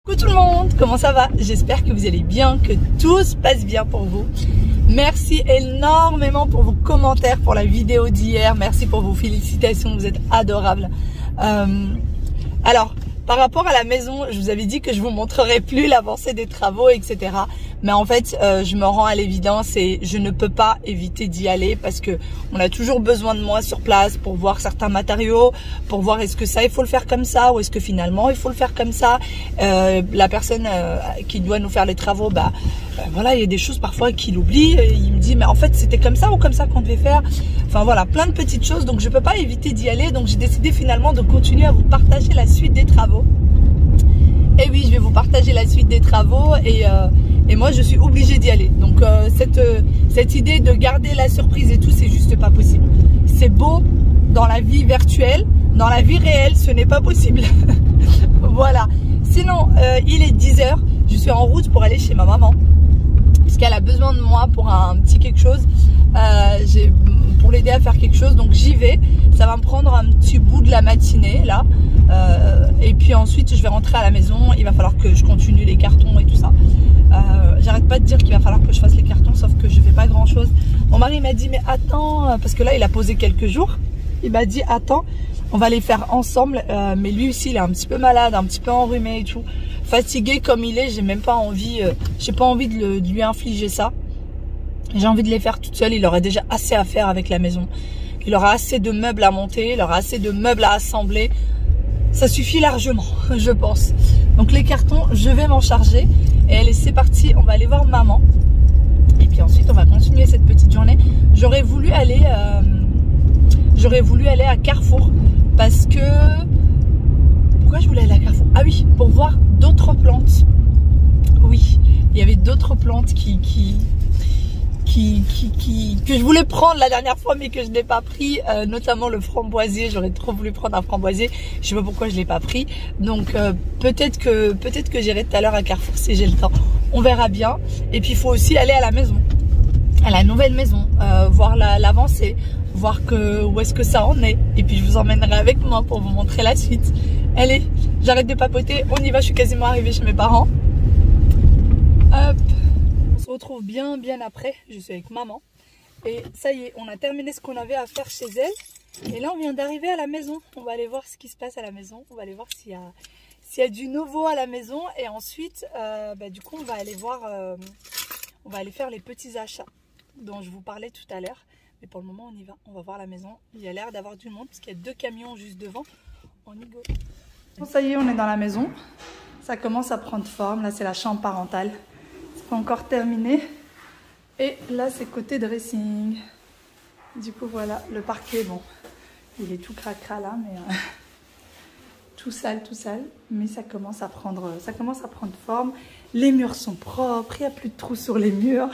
Coucou tout le monde, comment ça va? J'espère que vous allez bien, que tout se passe bien pour vous. Merci énormément pour vos commentaires pour la vidéo d'hier. Merci pour vos félicitations, vous êtes adorables. Alors, par rapport à la maison, je vous avais dit que je vous montrerai plus l'avancée des travaux, etc. Mais en fait, je me rends à l'évidence et je ne peux pas éviter d'y aller parce que on a toujours besoin de moi sur place pour voir certains matériaux, pour voir est-ce que ça, il faut le faire comme ça ou est-ce que finalement il faut le faire comme ça. La personne qui doit nous faire les travaux, voilà, il y a des choses parfois qu'il oublie. Il me dit, mais en fait, c'était comme ça ou comme ça qu'on devait faire. Enfin voilà, plein de petites choses. Donc je peux pas éviter d'y aller. Donc j'ai décidé finalement de continuer à vous partager la suite des travaux. Et oui, je vais vous partager la suite des travaux et moi je suis obligée d'y aller. Donc cette idée de garder la surprise et tout, c'est juste pas possible. C'est beau dans la vie virtuelle, dans la vie réelle, ce n'est pas possible. Voilà. Sinon, il est 10 h, je suis en route pour aller chez ma maman. Parce qu'elle a besoin de moi pour un petit quelque chose, pour l'aider à faire quelque chose, donc j'y vais. Ça va me prendre un petit bout de la matinée là, et puis ensuite je vais rentrer à la maison. Il va falloir que je continue les cartons et tout ça. J'arrête pas de dire qu'il va falloir que je fasse les cartons, sauf que je fais pas grand chose. Mon mari m'a dit mais attends, parce que là il a posé quelques jours, il m'a dit attends, on va les faire ensemble, mais lui aussi il est un petit peu malade, un petit peu enrhumé et tout. Fatigué comme il est, j'ai même pas envie, j'ai pas envie de lui infliger ça. J'ai envie de les faire toute seule. Il aurait déjà assez à faire avec la maison. Il aura assez de meubles à monter, il aura assez de meubles à assembler. Ça suffit largement, je pense. Donc les cartons, je vais m'en charger. Et allez, c'est parti, on va aller voir maman. Et puis ensuite, on va continuer cette petite journée. J'aurais voulu aller à Carrefour parce que... Pourquoi je voulais aller à Carrefour? Ah oui, pour voir d'autres plantes. Oui, il y avait d'autres plantes que je voulais prendre la dernière fois mais que je n'ai pas pris, notamment le framboisier. J'aurais trop voulu prendre un framboisier, je sais pas pourquoi je l'ai pas pris. Donc peut-être que j'irai tout à l'heure à Carrefour si j'ai le temps, on verra bien. Et puis il faut aussi aller à la maison, à la nouvelle maison, voir l'avancée, voir où est-ce que ça en est. Et puis je vous emmènerai avec moi pour vous montrer la suite. Allez, j'arrête de papoter, on y va, je suis quasiment arrivée chez mes parents. Hop, on se retrouve bien après, je suis avec maman. Et ça y est, on a terminé ce qu'on avait à faire chez elle. Et là, on vient d'arriver à la maison. On va aller voir ce qui se passe à la maison. On va aller voir s'il y a du nouveau à la maison. Et ensuite, du coup, on va aller voir, on va aller faire les petits achats dont je vous parlais tout à l'heure. Mais pour le moment, on y va. On va voir la maison. Il y a l'air d'avoir du monde parce qu'il y a 2 camions juste devant. On y go. Bon, ça y est, on est dans la maison. Ça commence à prendre forme. Là, c'est la chambre parentale. C'est pas encore terminé. Et là, c'est côté dressing. Du coup, voilà, le parquet, bon, il est tout cracra là, mais tout sale. Mais ça commence à prendre forme. Les murs sont propres. Il n'y a plus de trous sur les murs.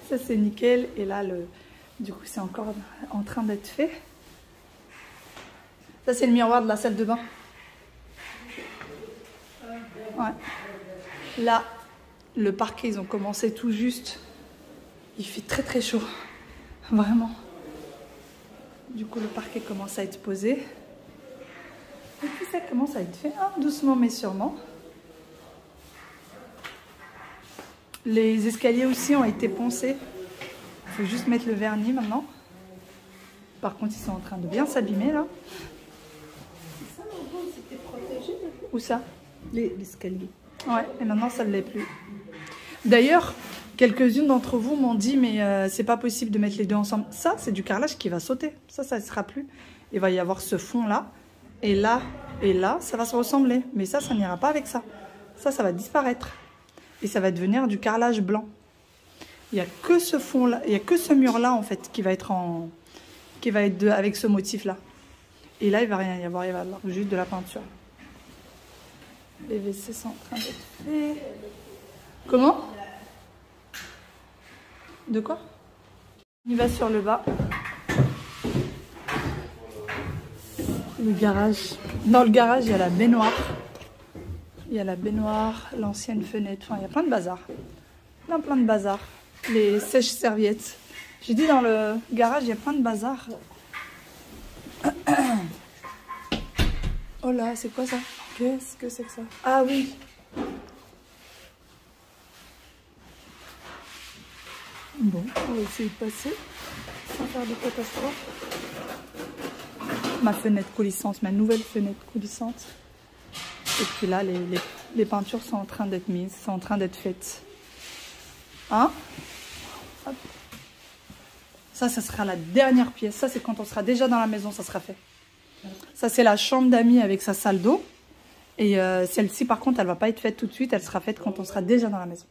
Ça, c'est nickel. Et là, du coup, c'est encore en train d'être fait. Ça, c'est le miroir de la salle de bain. Ouais. Là, le parquet, ils ont commencé tout juste. Il fait très chaud. Vraiment. Du coup, le parquet commence à être posé. Et puis, ça commence à être fait, hein, doucement mais sûrement. Les escaliers aussi ont été poncés. Il faut juste mettre le vernis maintenant. Par contre, ils sont en train de bien s'abîmer là. C'était protégé. Où ça? L'escalier. Ouais, et maintenant ça ne l'est plus. D'ailleurs, quelques-unes d'entre vous m'ont dit mais c'est pas possible de mettre les deux ensemble. Ça, c'est du carrelage qui va sauter. Ça ne sera plus. Il va y avoir ce fond là. Et là, ça va se ressembler. Mais ça n'ira pas avec ça. Ça va disparaître. Et ça va devenir du carrelage blanc. Il n'y a que ce fond là, il n'y a que ce mur là en fait qui va être avec ce motif là. Et là, il ne va rien y avoir. Il va y avoir juste de la peinture. Les WC sont en train d'être faits. Comment? De quoi? On y va sur le bas. Le garage. Dans le garage, il y a la baignoire. Il y a la baignoire, l'ancienne fenêtre. Enfin, il y a plein de bazar. Plein de bazar. Les sèches-serviettes. J'ai dit dans le garage, il y a plein de bazar. Oh là, c'est quoi ça? Qu'est-ce que c'est que ça? Ah oui, Bon, on va essayer de passer sans faire de catastrophe. Ma fenêtre coulissante, ma nouvelle fenêtre coulissante. Et puis là, les peintures sont en train d'être mises, sont en train d'être faites. Hein? Hop. Ça sera la dernière pièce. Ça, c'est quand on sera déjà dans la maison, ça sera fait. Ça, c'est la chambre d'amis avec sa salle d'eau. Et celle-ci, par contre, elle va pas être faite tout de suite. Elle sera faite quand on sera déjà dans la maison.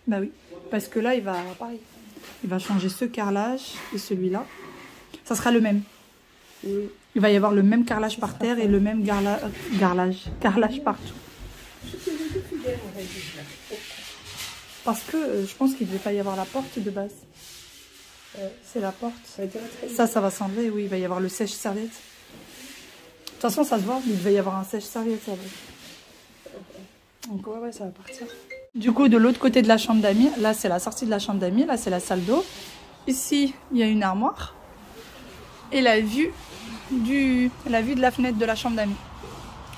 Bah oui, parce que là, il va changer ce carrelage et celui-là. Ça sera le même. Oui. Il va y avoir le même carrelage par terre et le même carrelage partout. Parce que je pense qu'il ne devait pas y avoir la porte de base. C'est la porte. Ça va s'enlever, oui. Il va y avoir le sèche-serviette. De toute façon, ça se voit, il devait y avoir un sèche-serviette. Donc ouais, ça va partir. Du coup, de l'autre côté de la chambre d'amis, là c'est la sortie de la chambre d'amis, là c'est la salle d'eau. Ici, il y a une armoire. Et la vue de la fenêtre de la chambre d'amis.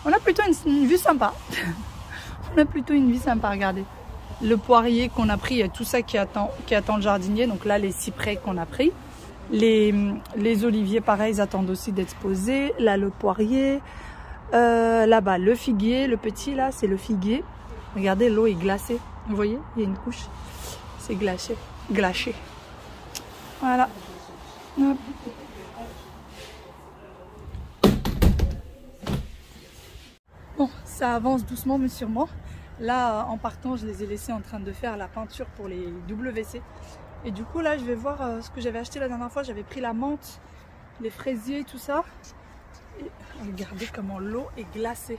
On a plutôt une vue sympa. On a plutôt une vue sympa, regardez. Le poirier qu'on a pris, il y a tout ça qui attend le jardinier. Donc là, les cyprès qu'on a pris. Les oliviers, pareil, ils attendent aussi d'être posés. Là, le poirier. Là-bas, le figuier. Le petit, là, c'est le figuier. Regardez, l'eau est glacée. Vous voyez, il y a une couche. C'est glacé. Voilà. Hop. Bon, ça avance doucement mais sûrement. Là, en partant, je les ai laissés en train de faire la peinture pour les WC. Et du coup, là, je vais voir ce que j'avais acheté la dernière fois. J'avais pris la menthe, les fraisiers, tout ça. Et regardez comment l'eau est glacée.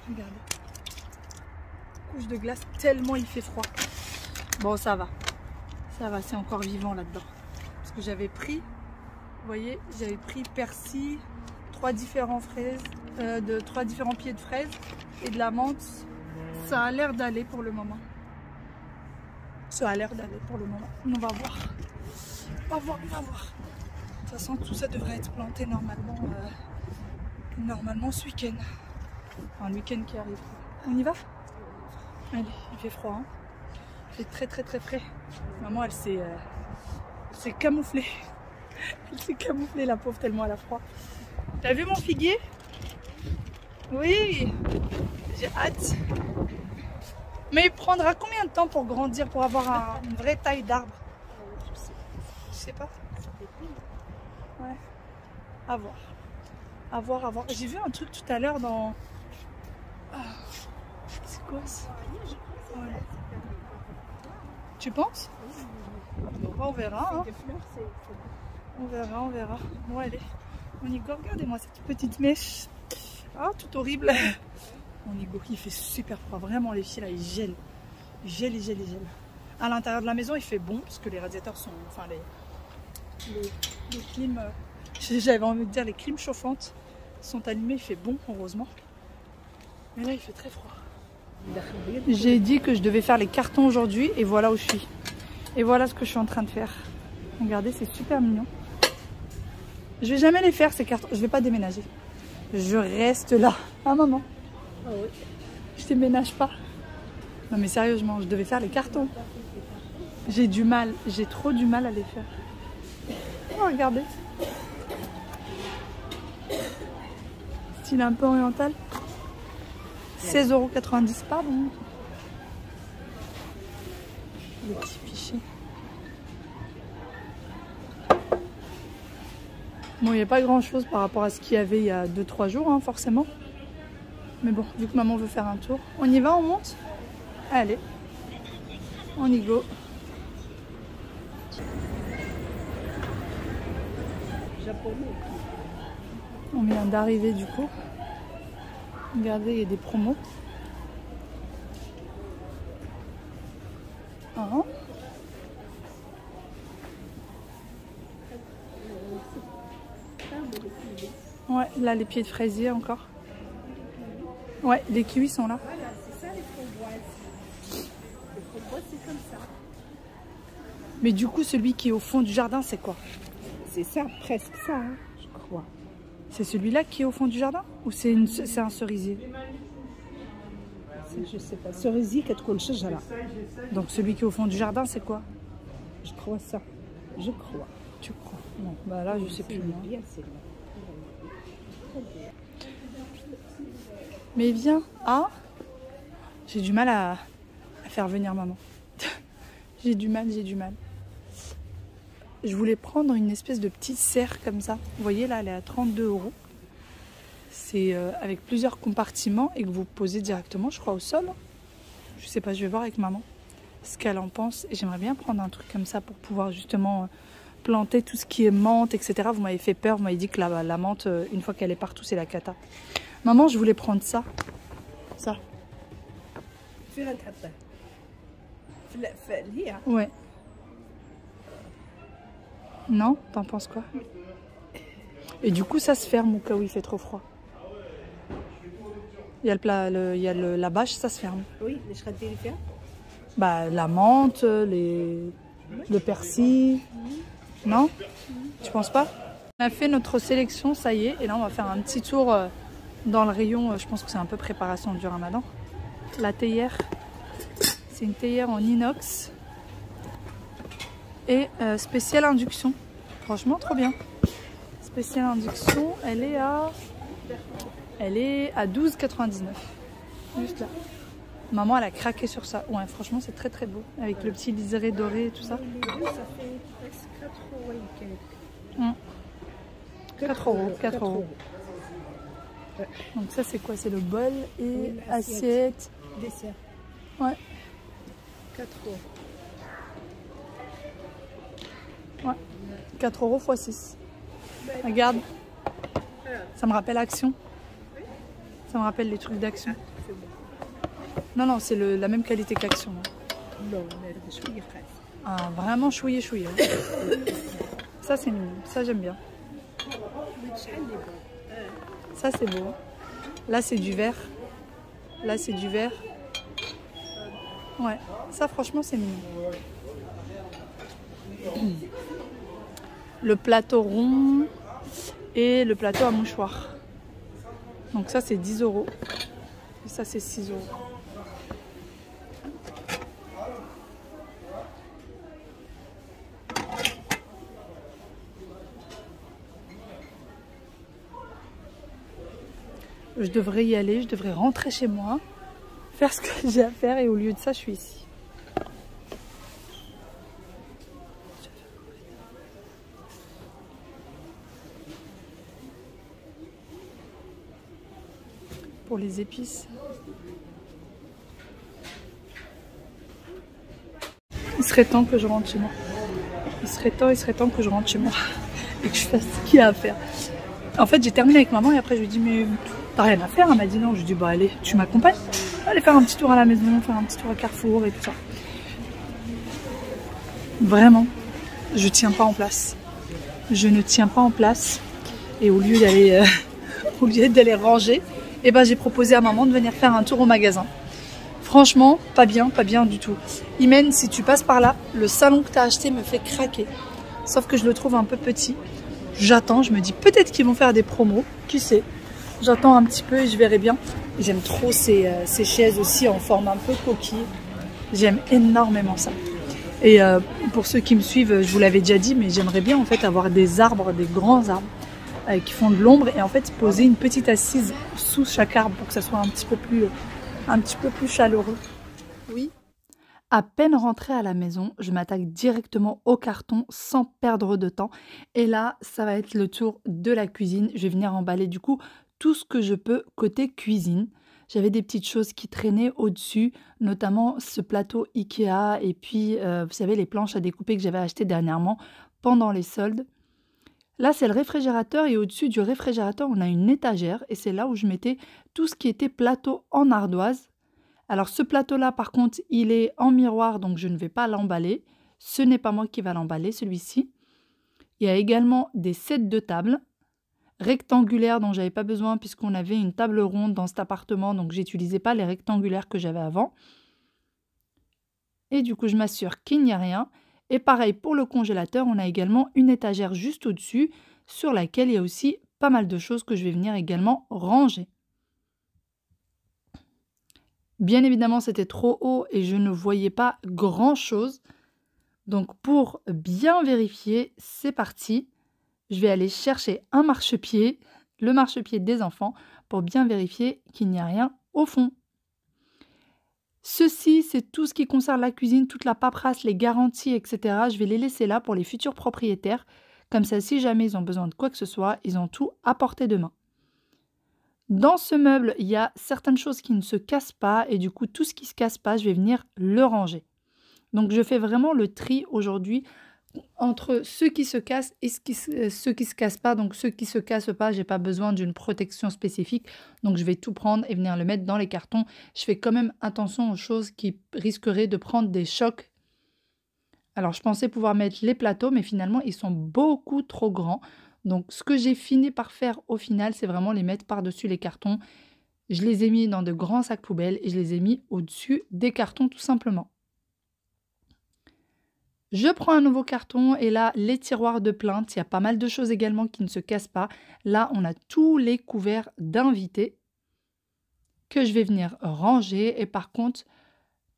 Regardez. Couche de glace, tellement il fait froid. Bon, ça va. Ça va, c'est encore vivant là-dedans. Parce que j'avais pris, vous voyez, j'avais pris persil, 3 différents pieds de fraises et de la menthe. Ça a l'air d'aller pour le moment. Ça a l'air d'aller pour le moment. On va voir. On va voir. De toute façon, tout ça devrait être planté normalement ce week-end. Enfin, le week-end qui arrive. On y va? Allez, il fait froid. Hein, il fait très frais. Maman, elle s'est camouflée. Elle s'est camouflée, la pauvre, tellement elle a froid. T'as vu mon figuier? Oui, j'ai hâte. Mais il prendra combien de temps pour grandir, pour avoir une vraie taille d'arbre? Je sais pas. Ouais. À voir. J'ai vu un truc tout à l'heure dans... C'est quoi ça? Ouais. Tu penses? Bon, on verra. Hein. On verra. Bon, allez. On y go. Regardez-moi cette petite mèche. Ah, tout horrible. On y go. Il fait super froid. Vraiment, les filles là, ils gèlent. Ils gèlent. À l'intérieur de la maison, il fait bon parce que les radiateurs sont... Enfin, les clims... J'avais envie de dire les clims chauffantes sont allumés. Il fait bon, heureusement. Mais là, il fait très froid. J'ai dit que je devais faire les cartons aujourd'hui et voilà où je suis. Et voilà ce que je suis en train de faire. Regardez, c'est super mignon. Je vais jamais les faire ces cartons. Je vais pas déménager. Je reste là. Ah maman. Ah oui. Je déménage pas. Non mais sérieusement, je devais faire les cartons. J'ai trop du mal à les faire. Oh, regardez. Style un peu oriental. 16,90 €, pardon. Les petits fichiers. Bon, il n'y a pas grand chose par rapport à ce qu'il y avait il y a 2-3 jours, hein, forcément. Mais bon, vu que maman veut faire un tour. On y va, on monte? Allez. On y go. On vient d'arriver du coup. Regardez, il y a des promos. Ah. Ouais, là les pieds de fraisier encore. Ouais, les kiwis sont là. Voilà, c'est ça les framboises. Les framboises, c'est comme ça. Mais du coup, celui qui est au fond du jardin, c'est quoi? C'est ça, presque ça, hein, je crois. C'est celui-là qui est au fond du jardin? Ou c'est un cerisier? Je sais pas. Cerisier كتكون شجرة. Donc celui qui est au fond du jardin, c'est quoi? Je crois ça. Je crois. Tu crois? Non, bah là, je sais plus. Moi. Bien, c'est là. Mais viens. Ah, j'ai du mal à faire venir maman. J'ai du mal. Je voulais prendre une espèce de petite serre comme ça. Vous voyez là, elle est à 32 €. C'est avec plusieurs compartiments et que vous posez directement, je crois, au sol. Je sais pas, je vais voir avec maman ce qu'elle en pense. Et j'aimerais bien prendre un truc comme ça pour pouvoir justement planter tout ce qui est menthe, etc. Vous m'avez fait peur, vous m'avez dit que la menthe, une fois qu'elle est partout, c'est la cata. Maman, je voulais prendre ça. Ça. Ouais. Non? T'en penses quoi? Et du coup, ça se ferme au cas où il fait trop froid. Il y a la bâche, ça se ferme. Oui, les chradis, les Bah, la menthe, le persil. Non? Tu penses pas? On a fait notre sélection, ça y est. Et là, on va faire un petit tour dans le rayon. Je pense que c'est un peu préparation du ramadan. La théière. C'est une théière en inox. Et spéciale induction. Franchement, trop bien. Spéciale induction, elle est à 12,99. Juste là. Maman, elle a craqué sur ça. Ouais, franchement, c'est très très beau. Avec le petit liseré doré et tout ça. Les deux, ça fait presque 4 € et quelques. 4 €. 4 €. Donc ça, c'est quoi? C'est le bol et Oui, assiette. Dessert. Ouais. 4 €. Ouais. 4 € x 6. Regarde. Ça me rappelle Action. Ça me rappelle les trucs d'Action. Non, non, c'est la même qualité qu'Action. Non, mais je suis fraîche. Ah, vraiment chouillé. Ça, c'est mignon. Ça, j'aime bien. Ça, c'est beau. Là, c'est du vert. Là, c'est du vert. Ouais. Ça, franchement, c'est mignon. Le plateau rond et le plateau à mouchoir. Donc ça, c'est 10 €. Et ça, c'est 6 €. Je devrais y aller, je devrais rentrer chez moi, faire ce que j'ai à faire et au lieu de ça, je suis ici. Pour les épices. Il serait temps que je rentre chez moi. Il serait temps que je rentre chez moi et que je fasse ce qu'il y a à faire. En fait, j'ai terminé avec maman et après je lui ai dit mais t'as rien à faire? Elle m'a dit non. Je lui ai dit bah allez, tu m'accompagnes? Allez faire un petit tour à la maison, faire un petit tour à Carrefour et tout ça. Vraiment, je tiens pas en place. Je ne tiens pas en place. Et au lieu d'aller ranger, et ben j'ai proposé à maman de venir faire un tour au magasin. Franchement, pas bien du tout. Imen, si tu passes par là, le salon que tu as acheté me fait craquer. Sauf que je le trouve un peu petit. J'attends, je me dis peut-être qu'ils vont faire des promos, qui sait. J'attends un petit peu et je verrai bien. J'aime trop ces chaises aussi en forme un peu coquille. J'aime énormément ça. Et pour ceux qui me suivent, je vous l'avais déjà dit, mais j'aimerais bien en fait avoir des arbres, des grands arbres qui font de l'ombre et en fait poser une petite assise sous chaque arbre pour que ça soit un petit peu plus chaleureux. Oui. À peine rentrée à la maison, je m'attaque directement au carton sans perdre de temps. Et là, ça va être le tour de la cuisine. Je vais venir emballer du coup tout ce que je peux côté cuisine. J'avais des petites choses qui traînaient au-dessus, notamment ce plateau Ikea et puis, vous savez, les planches à découper que j'avais achetées dernièrement pendant les soldes. Là, c'est le réfrigérateur et au-dessus du réfrigérateur, on a une étagère et c'est là où je mettais tout ce qui était plateau en ardoise. Alors, ce plateau-là, par contre, il est en miroir, donc je ne vais pas l'emballer. Ce n'est pas moi qui va l'emballer, celui-ci. Il y a également des sets de table rectangulaires dont j'avais pas besoin puisqu'on avait une table ronde dans cet appartement, donc j'utilisais pas les rectangulaires que j'avais avant. Et du coup, je m'assure qu'il n'y a rien. Et pareil pour le congélateur, on a également une étagère juste au-dessus sur laquelle il y a aussi pas mal de choses que je vais venir également ranger. Bien évidemment, c'était trop haut et je ne voyais pas grand-chose. Donc pour bien vérifier, c'est parti. Je vais aller chercher un marchepied, le marchepied des enfants, pour bien vérifier qu'il n'y a rien au fond. Ceci, c'est tout ce qui concerne la cuisine, toute la paperasse, les garanties, etc. Je vais les laisser là pour les futurs propriétaires. Comme ça, si jamais ils ont besoin de quoi que ce soit, ils ont tout à portée de main. Dans ce meuble, il y a certaines choses qui ne se cassent pas et du coup, tout ce qui ne se casse pas, je vais venir le ranger. Donc, je fais vraiment le tri aujourd'hui entre ceux qui se cassent et ceux qui se cassent pas. Donc, ceux qui se cassent pas, j'ai pas besoin d'une protection spécifique. Donc, je vais tout prendre et venir le mettre dans les cartons. Je fais quand même attention aux choses qui risqueraient de prendre des chocs. Alors, je pensais pouvoir mettre les plateaux, mais finalement, ils sont beaucoup trop grands. Donc, ce que j'ai fini par faire au final, c'est vraiment les mettre par-dessus les cartons. Je les ai mis dans de grands sacs poubelles et je les ai mis au-dessus des cartons tout simplement. Je prends un nouveau carton et là, les tiroirs de plainte, il y a pas mal de choses également qui ne se cassent pas. Là, on a tous les couverts d'invités que je vais venir ranger. Et par contre,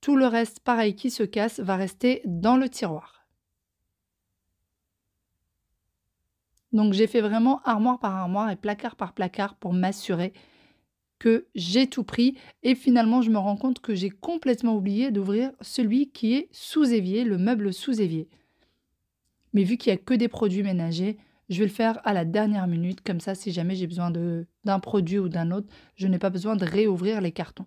tout le reste, pareil, qui se casse, va rester dans le tiroir. Donc, j'ai fait vraiment armoire par armoire et placard par placard pour m'assurer que j'ai tout pris. Et finalement, je me rends compte que j'ai complètement oublié d'ouvrir celui qui est sous évier, le meuble sous évier. Mais vu qu'il n'y a que des produits ménagers, je vais le faire à la dernière minute. Comme ça, si jamais j'ai besoin d'un produit ou d'un autre, je n'ai pas besoin de réouvrir les cartons.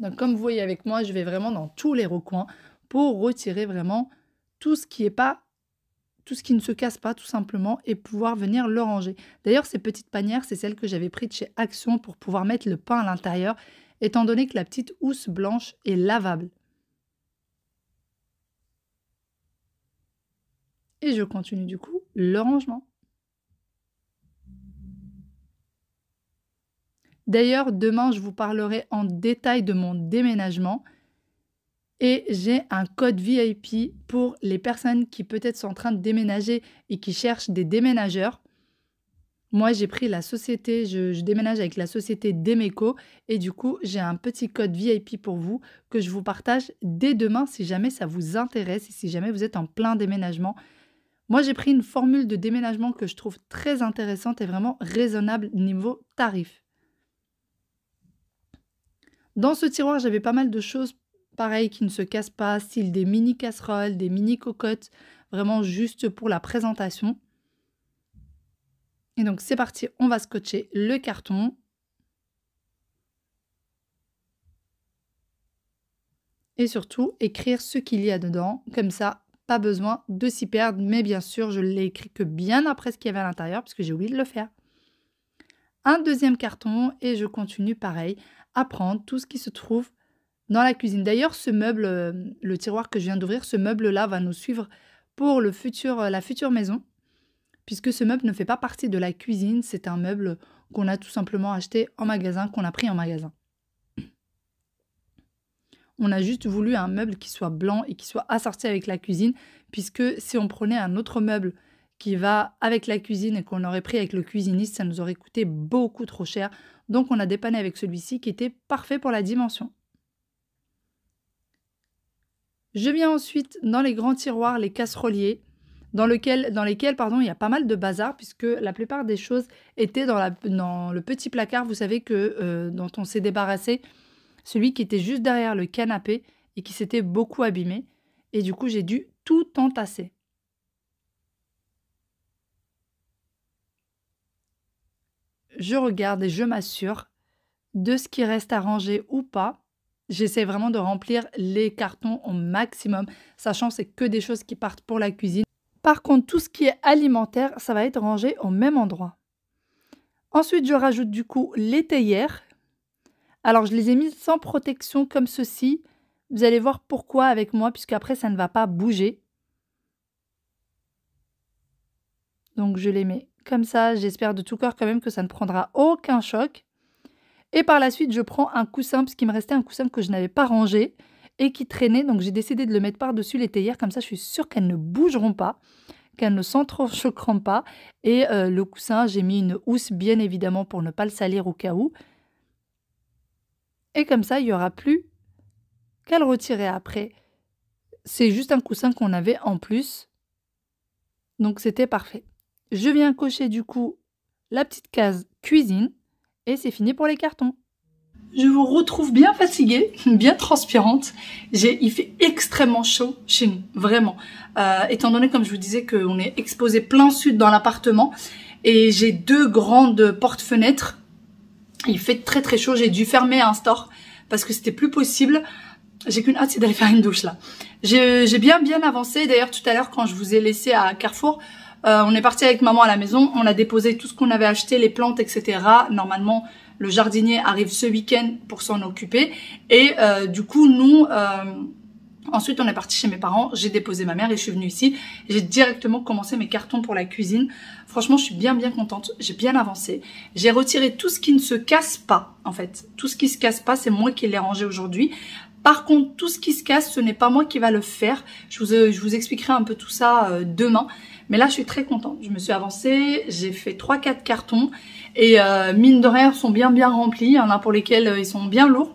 Donc, comme vous voyez avec moi, je vais vraiment dans tous les recoins pour retirer vraiment tout ce qui ne se casse pas tout simplement et pouvoir venir le ranger. D'ailleurs, ces petites panières, c'est celles que j'avais prises de chez Action pour pouvoir mettre le pain à l'intérieur, étant donné que la petite housse blanche est lavable. Et je continue du coup le rangement. D'ailleurs, demain, je vous parlerai en détail de mon déménagement. Et j'ai un code VIP pour les personnes qui peut-être sont en train de déménager et qui cherchent des déménageurs. Moi, j'ai pris la société, je déménage avec la société Demeco et du coup, j'ai un petit code VIP pour vous que je vous partage dès demain si jamais ça vous intéresse et si jamais vous êtes en plein déménagement. Moi, j'ai pris une formule de déménagement que je trouve très intéressante et vraiment raisonnable niveau tarif. Dans ce tiroir, j'avais pas mal de choses pareil, qui ne se cassent pas, style des mini casseroles, des mini cocottes, vraiment juste pour la présentation. Et donc c'est parti, on va scotcher le carton. Et surtout, écrire ce qu'il y a dedans. Comme ça, pas besoin de s'y perdre. Mais bien sûr, je l'ai écrit que bien après ce qu'il y avait à l'intérieur, parce que j'ai oublié de le faire. Un deuxième carton et je continue pareil à prendre tout ce qui se trouve dans la cuisine. D'ailleurs, ce meuble, le tiroir que je viens d'ouvrir, ce meuble-là va nous suivre pour la future maison, puisque ce meuble ne fait pas partie de la cuisine. C'est un meuble qu'on a tout simplement acheté en magasin, qu'on a pris en magasin. On a juste voulu un meuble qui soit blanc et qui soit assorti avec la cuisine, puisque si on prenait un autre meuble qui va avec la cuisine et qu'on aurait pris avec le cuisiniste, ça nous aurait coûté beaucoup trop cher. Donc, on a dépanné avec celui-ci qui était parfait pour la dimension. Je viens ensuite dans les grands tiroirs, les casseroliers, dans lesquels il y a pas mal de bazar, puisque la plupart des choses étaient dans le petit placard, vous savez, dont on s'est débarrassé, celui qui était juste derrière le canapé et qui s'était beaucoup abîmé. Et du coup, j'ai dû tout entasser. Je regarde et je m'assure de ce qui reste à ranger ou pas. J'essaie vraiment de remplir les cartons au maximum, sachant que c'est que des choses qui partent pour la cuisine. Par contre, tout ce qui est alimentaire, ça va être rangé au même endroit. Ensuite, je rajoute du coup les théières. Alors, je les ai mises sans protection comme ceci. Vous allez voir pourquoi avec moi, puisqu'après, ça ne va pas bouger. Donc, je les mets comme ça. J'espère de tout cœur quand même que ça ne prendra aucun choc. Et par la suite, je prends un coussin, puisqu'il me restait un coussin que je n'avais pas rangé et qui traînait. Donc, j'ai décidé de le mettre par-dessus les théières. Comme ça, je suis sûre qu'elles ne bougeront pas, qu'elles ne s'entrechoqueront pas. Et le coussin, j'ai mis une housse, bien évidemment, pour ne pas le salir au cas où. Et comme ça, il n'y aura plus qu'à le retirer après. C'est juste un coussin qu'on avait en plus. Donc c'était parfait. Je viens cocher du coup la petite case cuisine et c'est fini pour les cartons. Je vous retrouve bien fatiguée, bien transpirante. Il fait extrêmement chaud chez nous, vraiment. Étant donné, comme je vous disais, qu'on est exposé plein sud dans l'appartement et j'ai 2 grandes portes-fenêtres. Il fait très très chaud, j'ai dû fermer un store parce que c'était plus possible. J'ai qu'une hâte, c'est d'aller faire une douche là. J'ai bien avancé. D'ailleurs, tout à l'heure, quand je vous ai laissé à Carrefour, on est parti avec maman à la maison. On a déposé tout ce qu'on avait acheté, les plantes, etc. Normalement, le jardinier arrive ce week-end pour s'en occuper. Et du coup, nous, ensuite, on est parti chez mes parents. J'ai déposé ma mère et je suis venue ici. J'ai directement commencé mes cartons pour la cuisine. Franchement, je suis bien contente. J'ai bien avancé. J'ai retiré tout ce qui ne se casse pas, en fait. Tout ce qui se casse pas, c'est moi qui l'ai rangé aujourd'hui. Par contre, tout ce qui se casse, ce n'est pas moi qui va le faire. Je vous expliquerai un peu tout ça demain. Mais là, je suis très contente. Je me suis avancée, j'ai fait 3-4 cartons. Et mine de rien, ils sont bien remplis. Il y en a pour lesquels ils sont bien lourds.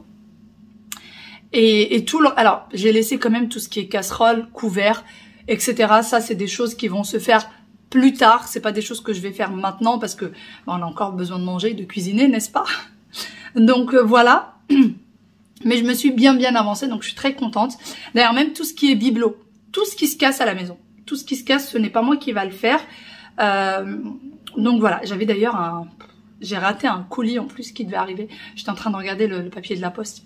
Et tout le... Alors, j'ai laissé quand même tout ce qui est casserole, couvert, etc. Ça, c'est des choses qui vont se faire plus tard. C'est pas des choses que je vais faire maintenant parce que on a encore besoin de manger, de cuisiner, n'est-ce pas? Donc voilà. Mais je me suis bien avancée, donc je suis très contente. D'ailleurs, même tout ce qui est bibelot, tout ce qui se casse à la maison, tout ce qui se casse, ce n'est pas moi qui va le faire. Donc voilà, j'avais d'ailleurs j'ai raté un colis en plus qui devait arriver. J'étais en train de regarder le papier de la poste.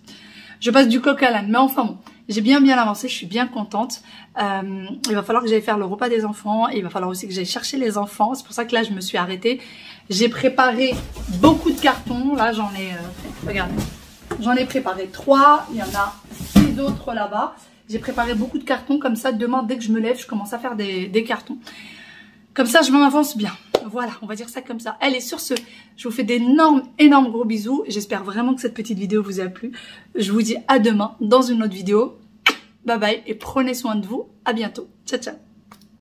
Je passe du coq à l'âne, mais enfin bon, j'ai bien avancé, je suis bien contente. Il va falloir que j'aille faire le repas des enfants, et il va falloir aussi que j'aille chercher les enfants. C'est pour ça que là, je me suis arrêtée. J'ai préparé beaucoup de cartons. Là, j'en ai, regardez. J'en ai préparé 3, il y en a 6 autres là-bas. J'ai préparé beaucoup de cartons, comme ça demain dès que je me lève, je commence à faire des cartons. Comme ça je m'avance bien. Voilà, on va dire ça comme ça. Allez, sur ce, je vous fais d'énormes gros bisous. J'espère vraiment que cette petite vidéo vous a plu. Je vous dis à demain dans une autre vidéo. Bye bye et prenez soin de vous. À bientôt. Ciao.